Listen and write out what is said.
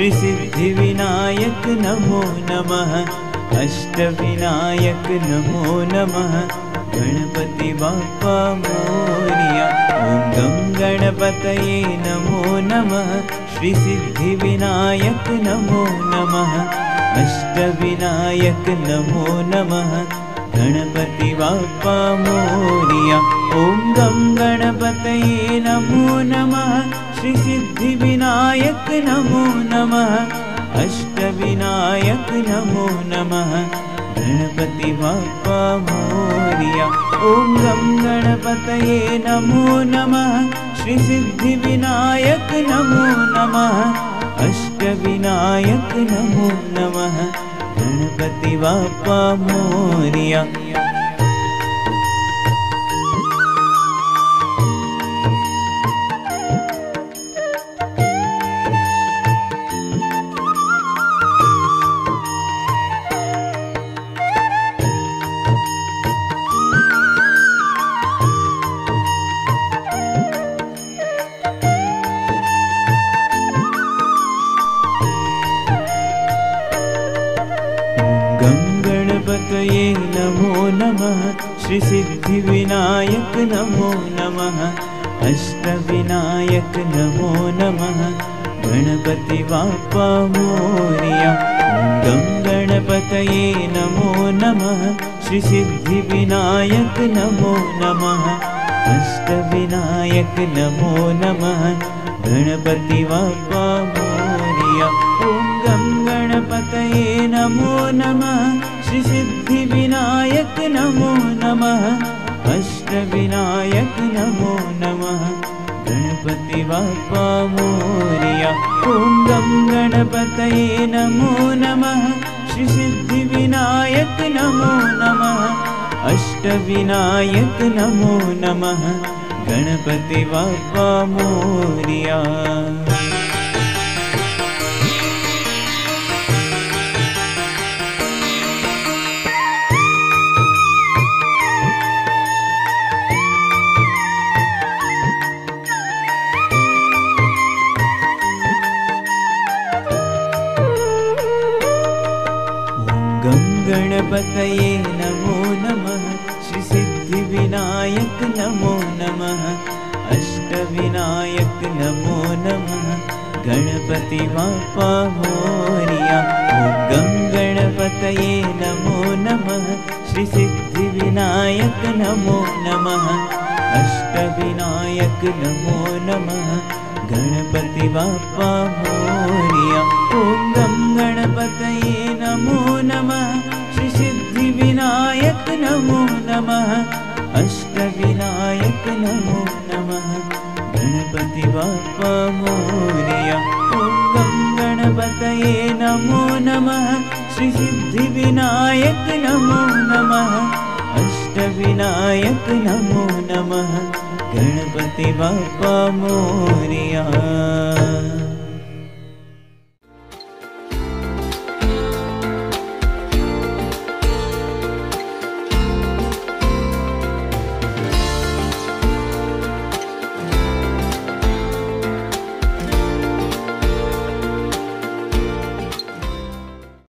श्री सिद्धि विनायक नमो नमः। अष्टविनायक नमो नमः। गणपति बाप्पा मोरिया। ओम गं गणपतये नमो नमः। श्री सिद्धि विनायक नमो नमः। अष्टविनायक नमो नमः। गणपति बाप्पा मोरिया। ओम गं गणपतये नमो नमः। श्री सिद्धि विनायक नमो नमः। अष्टविनायक नमो नमः। गणपति बाप्पा मोरिया। ओम गं गणपतये नमो नमः। श्री सिद्धि विनायक नमो नमः। अष्टविनायक नमो नमः। गणपति बाप्पा मोरिया। गं गणपतये नमो नमः। श्री सिद्धि विनायक नमो नमः। अष्टविनायक नमो नमः। गणपति बाप्पा मोरिया। गं गणपतये नमो नमः। श्री सिद्धि विनायक नमो नमः। अष्टविनायक नमो नमः। गणपति बाप्पा मोरिया। ओम गं गणपतये नमो नमः। श्री सिद्धि विनायक नमो नमः। अष्टविनायक नमो नमः। गणपति बाप्पा मोरिया। ओम गं गणपतये नमो नमः। श्री सिद्धि विनायक नमो नमः। अष्टविनायक नमो नमः। गणपति बाप्पा मोरिया। गं गणपतये नमो नमः। श्री सिद्धि विनायक नमो नमः। अष्टविनायक नमो नमः। गणपति बाप्पा मोरिया। ओम गं गणपतये नमो नमः। श्री सिद्धि विनायक नमो नमः। अष्टविनायक नमो नमः। गणपति बाप्पा मोरिया। ओम गं गणपतये नमो नमः। श्री सिद्धि विनायक नमो नमः। अष्टविनायक नमो नमः। गणपति बाप्पा मोरिया। ओम गं गणपतये नमो नमः। श्री सिद्धि विनायक नमो नमः। अष्टविनायक नमो नमः। गणपति बाप्पा मोरिया।